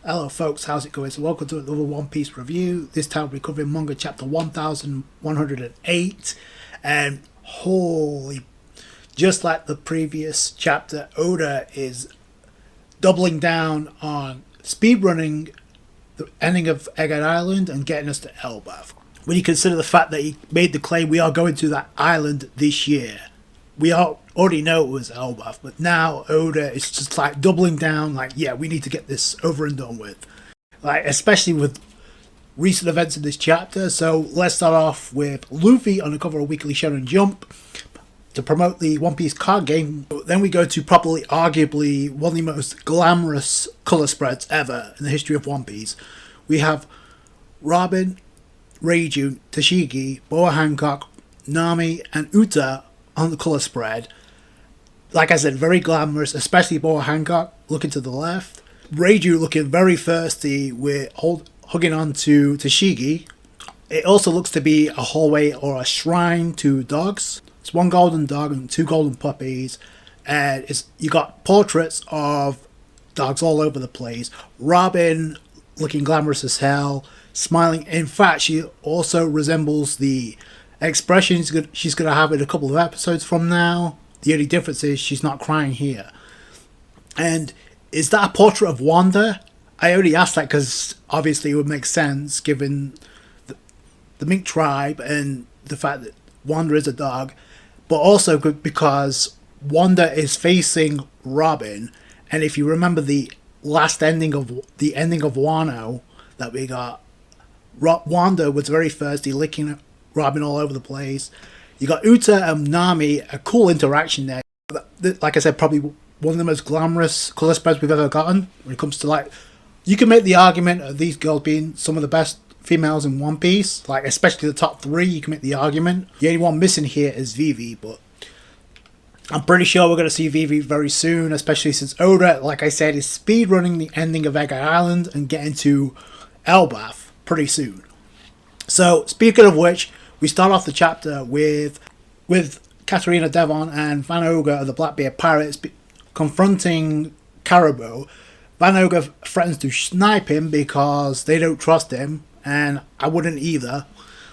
Hello folks, how's it going? So welcome to another One Piece review. This time we're covering manga chapter 1108. And holy, just like the previous chapter, Oda is doubling down on speedrunning the ending of Egghead Island and getting us to Elbaf. When you consider the fact that he made the claim we are going to that island this year. We already know it was Elbaf, but now Oda is just like doubling down, like, yeah, we need to get this over and done with. Like, especially with recent events in this chapter. So let's start off with Luffy on the cover of Weekly Shonen Jump to promote the One Piece card game. Then we go to probably arguably one of the most glamorous colour spreads ever in the history of One Piece. We have Robin, Reiju, Tashigi, Boa Hancock, Nami, and Uta on the colour spread. Like I said, very glamorous, especially Boa Hancock looking to the left. Reiju looking very thirsty with hugging on to Tashigi. It also looks to be a hallway or a shrine to dogs. It's one golden dog and two golden puppies. And you got portraits of dogs all over the place. Robin looking glamorous as hell, smiling. In fact, she also resembles the expression she's going to have in a couple of episodes from now. The only difference is she's not crying here. And is that a portrait of Wanda? I only asked that because obviously it would make sense given the mink tribe and the fact that Wanda is a dog, but also because Wanda is facing Robin. And if you remember the ending of Wano that we got, Wanda was very thirsty, licking Robin all over the place. You got Uta and Nami, a cool interaction there. Like I said, probably one of the most glamorous colour spreads we've ever gotten when it comes to, like, you can make the argument of these girls being some of the best females in One Piece, like especially the top three. You can make the argument. The only one missing here is Vivi, but I'm pretty sure we're going to see Vivi very soon, especially since Oda, like I said, is speedrunning the ending of Egghead Island and getting to Elbaf pretty soon. So, speaking of which, we start off the chapter with Katarina Devon and Van Ogre of the Blackbeard Pirates confronting Caribou. Van Ogre threatens to snipe him because they don't trust him, and I wouldn't either.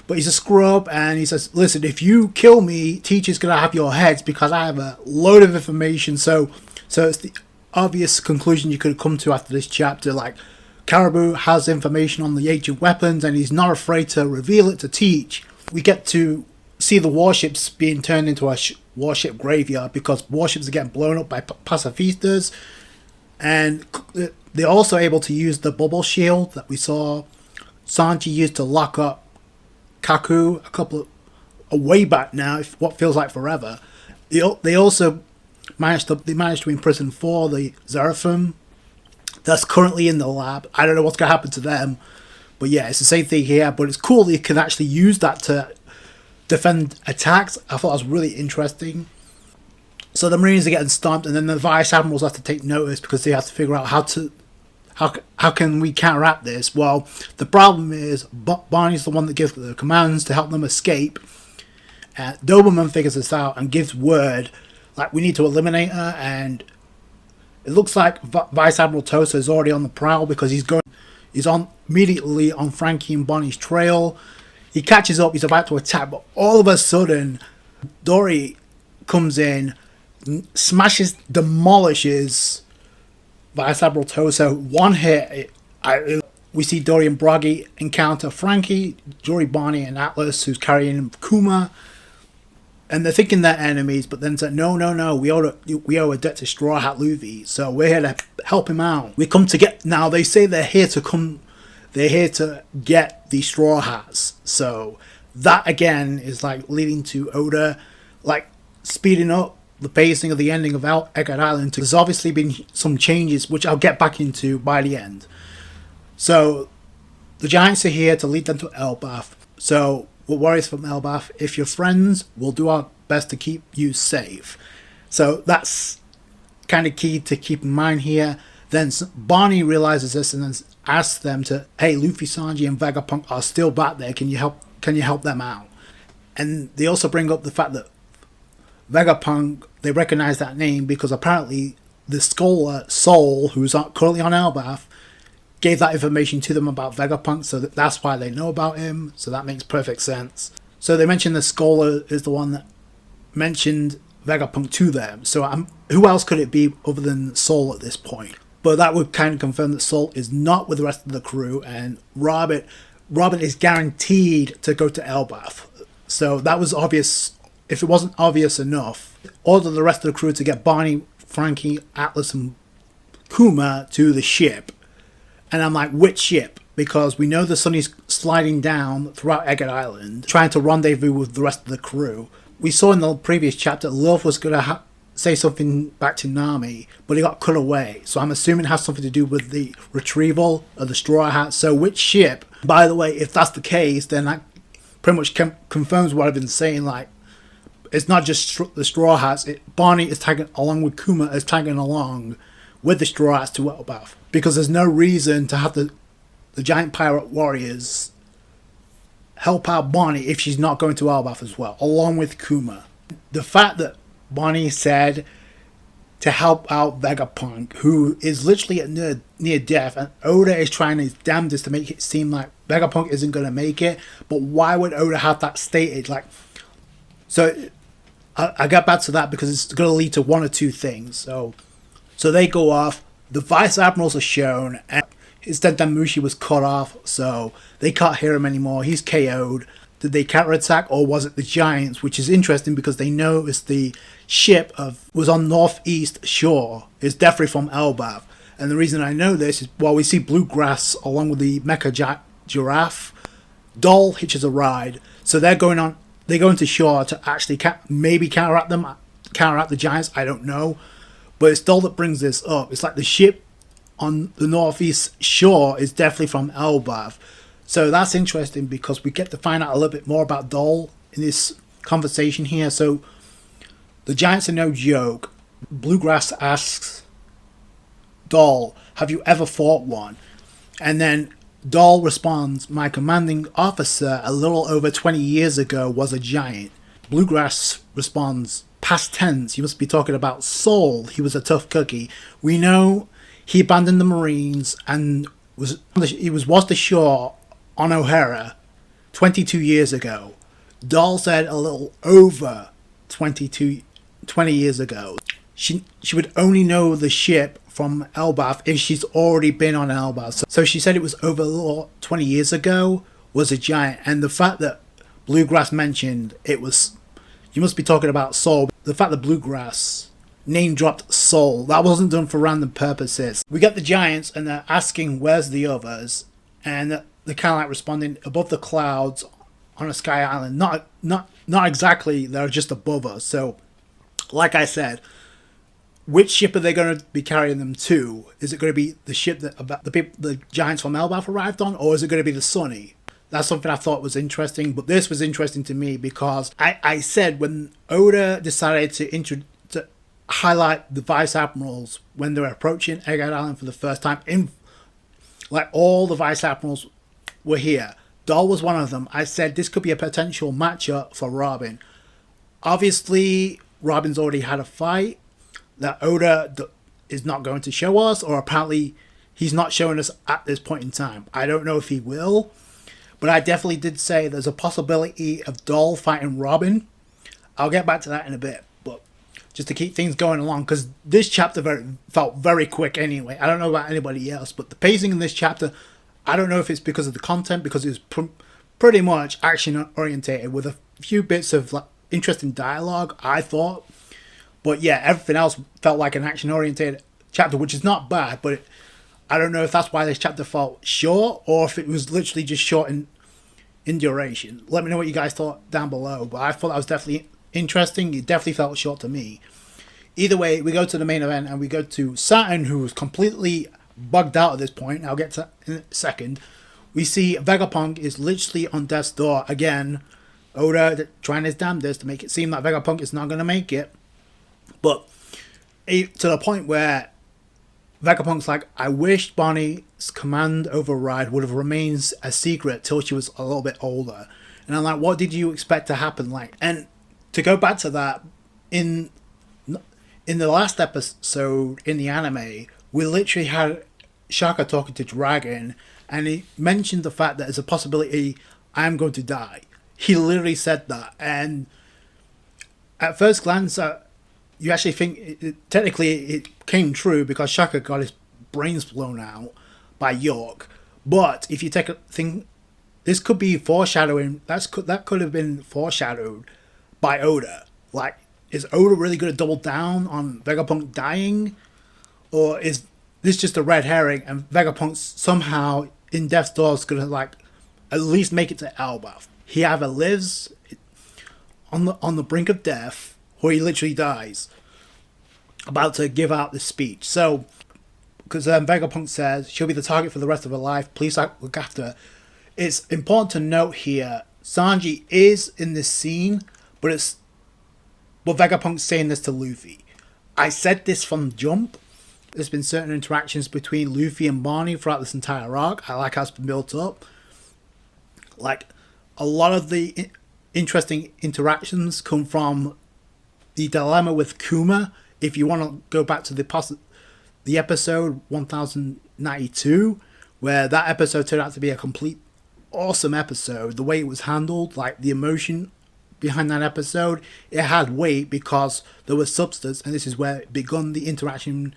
But he's a scrub, and he says, listen, if you kill me, Teacher's going to have your heads because I have a load of information. So it's the obvious conclusion you could come to after this chapter. Like, Caribou has information on the ancient weapons, and he's not afraid to reveal it to Teach. We get to see the warships being turned into a warship graveyard because warships are getting blown up by pacifistas. And they're also able to use the bubble shield that we saw Sanji used to lock up Kaku a way back now, what feels like forever. They also managed to imprison 4 the Zeraphim that's currently in the lab. I don't know what's going to happen to them, but yeah, it's the same thing here. But it's cool that you can actually use that to defend attacks. I thought that was really interesting. So the Marines are getting stomped, and then the Vice Admirals have to take notice because they have to figure out how can we counteract this. Well, the problem is Barney's the one that gives the commands to help them escape. Doberman figures this out and gives word like we need to eliminate her, and it looks like Vice Admiral Tosa is already on the prowl because he's immediately on Frankie and Bonnie's trail. He catches up, he's about to attack, but all of a sudden Dory comes in, demolishes Vice Admiral Tosa. One hit. We see Dory and Broggy encounter Frankie, Jory, Bonnie, and Atlas, who's carrying Kuma, and they're thinking they're enemies, but then said, no, we owe a debt to Straw Hat Luffy, so we're here to help him out. We come to get, now they say they're here to get the Straw Hats, so that again is like leading to Oda like speeding up the pacing of the ending of Egghead Island. There's obviously been some changes which I'll get back into by the end. So the Giants are here to lead them to Elbaf. So what worries from Elbaf? If you're friends, we'll do our best to keep you safe. So that's kind of key to keep in mind here. Then Barney realizes this and then asks them to, hey, Luffy, Sanji, and Vegapunk are still back there. Can you help them out? And they also bring up the fact that Vegapunk, they recognize that name because apparently the scholar Soul, who's currently on Elbaf, gave that information to them about Vegapunk, so that's why they know about him. So that makes perfect sense. So they mentioned the scholar is the one that mentioned Vegapunk to them. So who else could it be other than Soul at this point? But that would kind of confirm that Soul is not with the rest of the crew, and Robin is guaranteed to go to Elbaf. So that was obvious. If it wasn't obvious enough, order the rest of the crew to get Barney, Frankie, Atlas, and Kuma to the ship. And I'm like, which ship? Because we know the sun is sliding down throughout Egghead Island, trying to rendezvous with the rest of the crew. We saw in the previous chapter, Love was going to say something back to Nami, but he got cut away. So I'm assuming it has something to do with the retrieval of the Straw Hat. So which ship? By the way, if that's the case, then that pretty much confirms what I've been saying. Like, it's not just the Straw Hats. Barney is tagging along with Kuma, is tagging along with the Straw Hats to Elbaf. Because there's no reason to have the giant pirate warriors help out Barney if she's not going to Elbaf as well, along with Kuma. The fact that Barney said to help out Vegapunk, who is literally at near death, and Oda is trying his damnedest to make it seem like Vegapunk isn't going to make it, but why would Oda have that stated? Like, so I get back to that because it's going to lead to one or two things. So they go off, the Vice Admirals are shown, and instead Damushi was cut off, so they can't hear him anymore. He's KO'd. Did they counterattack, or was it the Giants? Which is interesting because they noticed the ship was on northeast shore. It's definitely from Elbaf. And the reason I know this is, while we see Bluegrass along with the Mecha Giraffe, Doll hitches a ride. So they're going to shore to actually maybe counteract the Giants. I don't know. But it's Doll that brings this up. It's like the ship on the northeast shore is definitely from Elbaf. So that's interesting because we get to find out a little bit more about Doll in this conversation here. So the Giants are no joke. Bluegrass asks Doll, have you ever fought one? And then Doll responds, my commanding officer a little over 20 years ago was a giant. Bluegrass responds, past tense, you must be talking about Soul. He was a tough cookie. We know he abandoned the Marines and he was washed ashore on O'Hara 22 years ago. Doll said a little over 20 years ago. She would only know the ship from Elbaf if she's already been on Elbaf. So she said it was over 20 years ago, was a giant. And the fact that Bluegrass mentioned it was, you must be talking about Soul. The fact that Bluegrass name dropped Soul, that wasn't done for random purposes. We get the Giants and they're asking where's the others, and they're kind of like responding above the clouds on a sky island. Not exactly, they're just above us. So like I said, which ship are they going to be carrying them to? Is it going to be the ship that the Giants from Elbaf arrived on, or is it going to be the Sunny? That's something I thought was interesting, but this was interesting to me because I said when Oda decided to highlight the Vice Admirals when they're approaching Egghead Island for the first time, like all the Vice Admirals were here. Doll was one of them. I said this could be a potential matchup for Robin. Obviously, Robin's already had a fight that Oda is not going to show us, or apparently he's not showing us at this point in time. I don't know if he will, but I definitely did say there's a possibility of Doll fighting Robin. I'll get back to that in a bit, but just to keep things going along, because this chapter felt very quick anyway. I don't know about anybody else, but the pacing in this chapter, I don't know if it's because of the content, because it was pretty much action orientated with a few bits of like interesting dialogue, I thought. But yeah, everything else felt like an action-oriented chapter, which is not bad, but I don't know if that's why this chapter felt short, or if it was literally just short in duration. Let me know what you guys thought down below, but I thought that was definitely interesting. It definitely felt short to me. Either way, we go to the main event, and we go to Saturn, who was completely bugged out at this point. I'll get to that in a second. We see Vegapunk is literally on death's door again. Oda trying his damnedest to make it seem like Vegapunk is not going to make it. But to the point where Vegapunk's like, I wish Bonnie's command override would have remained a secret till she was a little bit older. And I'm like, what did you expect to happen? Like, and to go back to that, in the last episode in the anime, we literally had Shaka talking to Dragon, and he mentioned the fact that there's a possibility I'm going to die. He literally said that, and at first glance, you actually think technically it came true because Shaka got his brains blown out by York. But if you take a think, this could be foreshadowing. That could have been foreshadowed by Oda. Like, is Oda really going to double down on Vegapunk dying, or is this just a red herring and Vegapunk somehow in Death's Door is going to like at least make it to Elbaf? He either lives on the brink of death, or he literally dies about to give out this speech. So, because Vegapunk says she'll be the target for the rest of her life, please look after her. It's important to note here, Sanji is in this scene, but Vegapunk's saying this to Luffy. I said this from Jump. There's been certain interactions between Luffy and Barney throughout this entire arc. I like how it's been built up. Like, a lot of the interesting interactions come from the dilemma with Kuma. If you want to go back to the episode 1092, where that episode turned out to be a complete awesome episode. The way it was handled, like the emotion behind that episode, it had weight because there was substance, and this is where it begun the interaction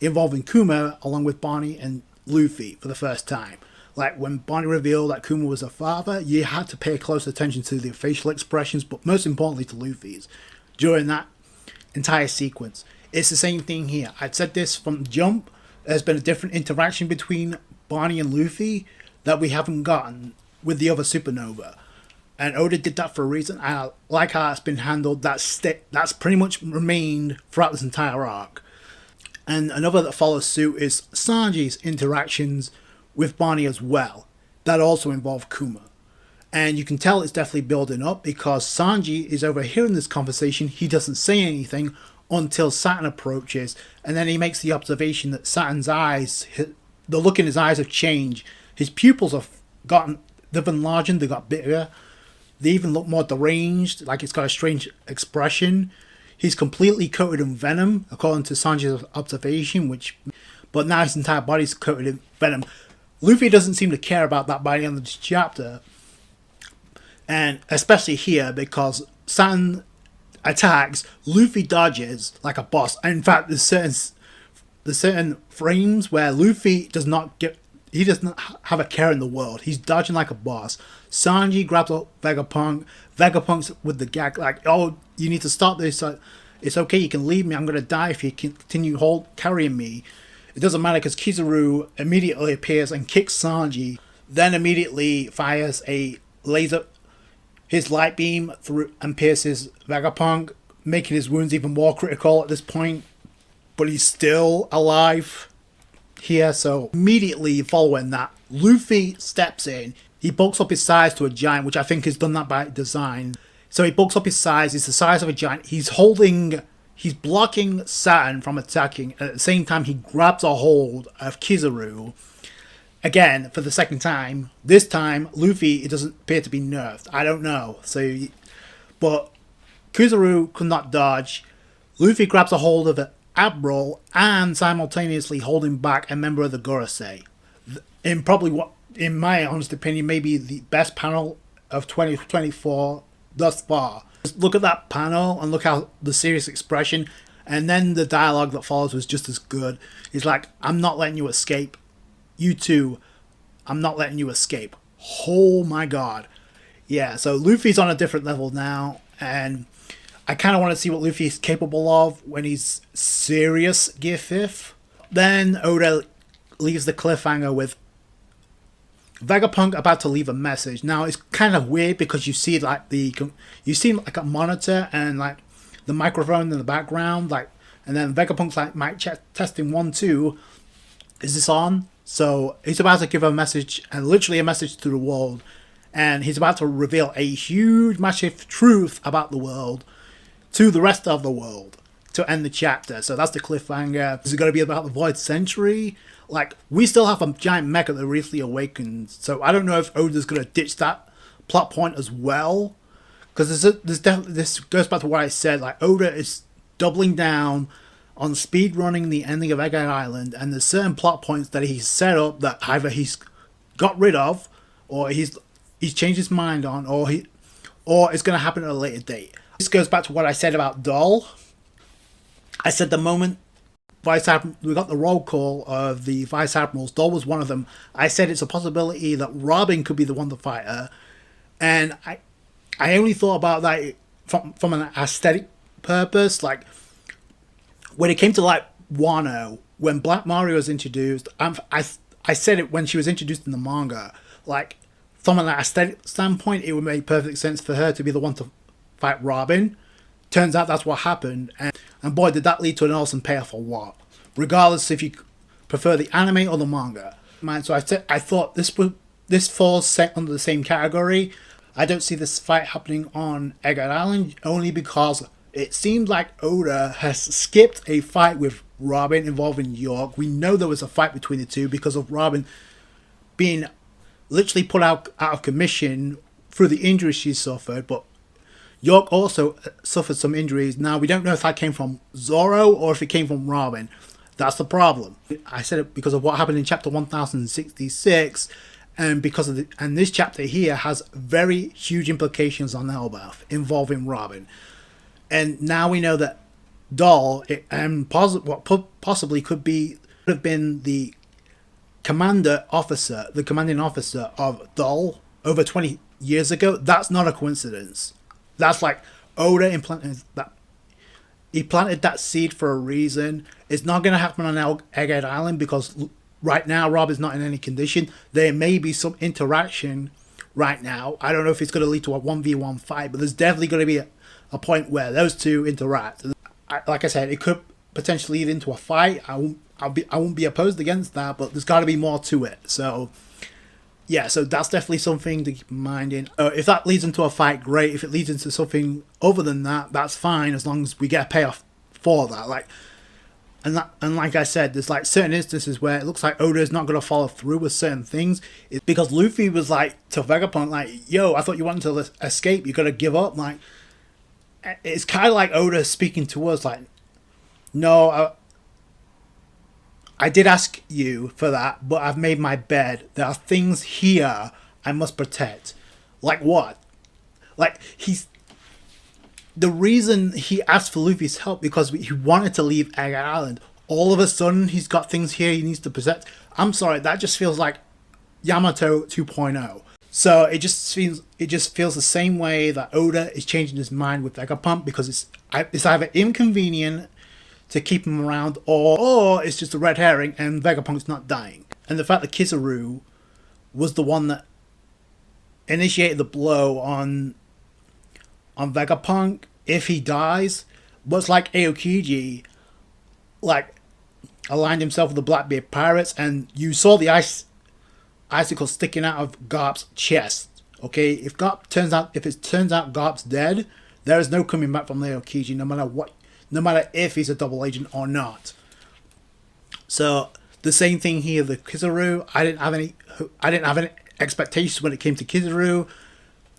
involving Kuma along with Barney and Luffy for the first time. Like when Barney revealed that Kuma was her father, you had to pay close attention to the facial expressions, but most importantly to Luffy's during that entire sequence. It's the same thing here. I'd said this from Jump. There's been a different interaction between Barney and Luffy that we haven't gotten with the other Supernova. And Oda did that for a reason. I like how it's been handled. That's pretty much remained throughout this entire arc. And another that follows suit is Sanji's interactions with Barney as well. That also involve Kuma. And you can tell it's definitely building up because Sanji is overhearing this conversation. He doesn't say anything until Saturn approaches, and then he makes the observation that Saturn's eyes, the look in his eyes have changed. His pupils they've enlarged, they got bigger. They even look more deranged, like it's got a strange expression. He's completely coated in venom, according to Sanji's observation, but now his entire body's coated in venom. Luffy doesn't seem to care about that by the end of this chapter, and especially here because Saturn attacks, Luffy dodges like a boss. And in fact, there's certain frames where Luffy does not have a care in the world. He's dodging like a boss. Sanji grabs up Vegapunk. Vegapunk's with the gag like, oh, you need to stop this. It's okay, you can leave me. I'm going to die if you continue carrying me. It doesn't matter because Kizaru immediately appears and kicks Sanji. Then immediately fires a laser, his light beam through and pierces Vegapunk, making his wounds even more critical at this point. But he's still alive here, so immediately following that, Luffy steps in. He bulks up his size to a giant, which I think is done that by design. So he bulks up his size, it's the size of a giant. He's blocking Saturn from attacking. At the same time, he grabs a hold of Kizaru. Again, for the second time. This time, Luffy, it doesn't appear to be nerfed. I don't know. But Kizaru could not dodge. Luffy grabs a hold of the Admiral and simultaneously holding back a member of the Gorosei. In probably what, in my honest opinion, maybe the best panel of 2024 thus far. Just look at that panel and look how the serious expression, and then the dialogue that follows was just as good. He's like, I'm not letting you escape. You too, I'm not letting you escape. Oh my god. Yeah, so Luffy's on a different level now, and I kind of want to see what Luffy is capable of when he's serious Gear 5th. Then Oda leaves the cliffhanger with Vegapunk about to leave a message. Now it's kind of weird because you see like a monitor and like the microphone in the background, like, and then Vegapunk's like mic check testing 1 2. Is this on? So he's about to give a message, and literally a message to the world, and he's about to reveal a huge, massive truth about the world to the rest of the world to end the chapter. So that's the cliffhanger. Is it going to be about the Void Century? Like, we still have a giant mecha that recently awakened, so I don't know if Oda's going to ditch that plot point as well, because this goes back to what I said. Like, Oda is doubling down on speedrunning the ending of Egghead Island, and there's certain plot points that he's set up that either he's got rid of, or he's changed his mind on, or it's going to happen at a later date. This goes back to what I said about Doll. I said the moment we got the roll call of the Vice Admirals, Doll was one of them. I said it's a possibility that Robin could be the one to fight her, and I only thought about that from an aesthetic purpose. Like, when it came to like Wano, when Black Mario was introduced, I said it when she was introduced in the manga. Like, from an aesthetic standpoint, it would make perfect sense for her to be the one to fight Robin. Turns out that's what happened, and boy, did that lead to an awesome payoff for what. Regardless if you prefer the anime or the manga, man. So I thought this falls under the same category. I don't see this fight happening on Egghead Island only because it seems like Oda has skipped a fight with Robin involving York. We know there was a fight between the two because of Robin being literally put out of commission through the injuries she suffered, but York also suffered some injuries. Now, we don't know if that came from Zoro or if it came from Robin. That's the problem. I said it because of what happened in chapter 1066, and because of and this chapter here has very huge implications on Elbaf involving Robin. And now we know that Doll and possibly could have been the commanding officer of Doll over 20 years ago. That's not a coincidence. That's like Oda implanted that. He planted that seed for a reason. It's not going to happen on Egghead Island because right now Rob is not in any condition. There may be some interaction right now. I don't know if it's going to lead to a 1v1 fight, but there's definitely going to be a point where those two interact. Like I said, it could potentially lead into a fight. I won't be opposed against that, but there's got to be more to it. So yeah, so that's definitely something to keep in mind. If that leads into a fight, great. If it leads into something other than that, that's fine, as long as we get a payoff for that. And like I said, there's like certain instances where it looks like Oda is not going to follow through with certain things. It's because Luffy was like to Vegapunk, like, "Yo, I thought you wanted to escape. You got to give up." Like, it's kind of like Oda speaking to us, like, "No, I did ask you for that, but I've made my bed. There are things here I must protect." Like what? Like, the reason he asked for Luffy's help because he wanted to leave Egghead Island. All of a sudden, he's got things here he needs to protect. I'm sorry, that just feels like Yamato 2.0. So it just feels the same way that Oda is changing his mind with Vegapunk because it's either inconvenient to keep him around, or it's just a red herring and Vegapunk's not dying. And the fact that Kizaru was the one that initiated the blow on Vegapunk, if he dies, was like Aokiji, like, aligned himself with the Blackbeard pirates, and you saw the icicle sticking out of Garp's chest. Okay, if it turns out Garp's dead, there is no coming back from the Aokiji, no matter if he's a double agent or not. So the same thing here, the Kizaru. I didn't have any expectations when it came to Kizaru.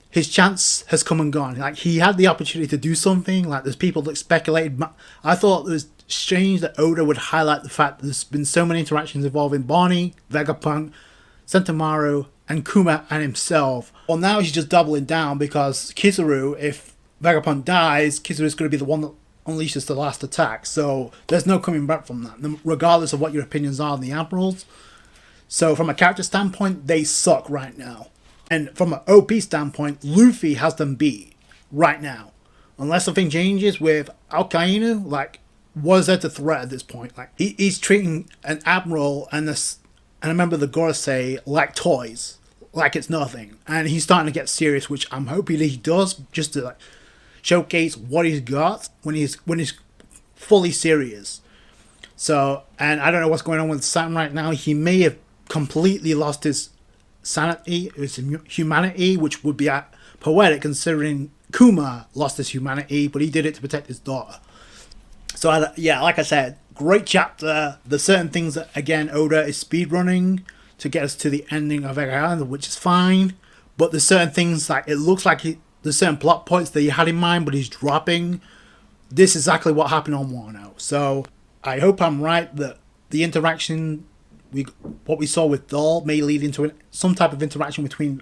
His chance has come and gone. Like, he had the opportunity to do something. Like, there's people that speculated. I thought it was strange that Oda would highlight the fact that there's been so many interactions involving Bonnie, Vegapunk, Sentomaru, and Kuma and himself. Well, now he's just doubling down because Kizaru, if Vegapunk dies, Kizaru's going to be the one that unleashes the last attack. So there's no coming back from that, regardless of what your opinions are on the Admirals. So from a character standpoint, they suck right now. And from an OP standpoint, Luffy has them beat right now. Unless something changes with Alkainu, like, what is there to threat at this point? Like, he's treating an Admiral and a member of the Gorosei like toys, like it's nothing. And he's starting to get serious, which I'm hoping he does, just to like showcase what he's got when he's fully serious. So, and I don't know what's going on with Sam right now. He may have completely lost his sanity, his humanity, which would be poetic considering Kuma lost his humanity, but he did it to protect his daughter. So like I said, great chapter. There's certain things that, again, Oda is speedrunning to get us to the ending of Egghead Island, which is fine. But there's certain things, like, it looks like there's certain plot points that he had in mind, but he's dropping. This is exactly what happened on Wano. So I hope I'm right that the interaction, what we saw with Doll may lead into some type of interaction between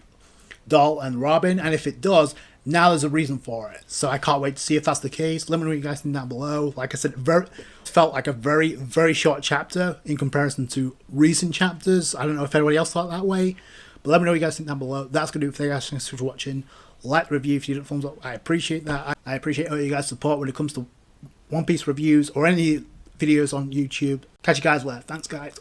Doll and Robin, and if it does, now there's a reason for it. So I can't wait to see if that's the case. Let me know what you guys think down below. Like I said, it felt like a very, very short chapter in comparison to recent chapters. I don't know if anybody else thought that way, but let me know what you guys think down below. That's going to do it for you guys. Thanks for watching. Like the review if you didn't thumbs up. I appreciate that. I appreciate all you guys' support when it comes to One Piece reviews or any videos on YouTube. Catch you guys later. Thanks, guys.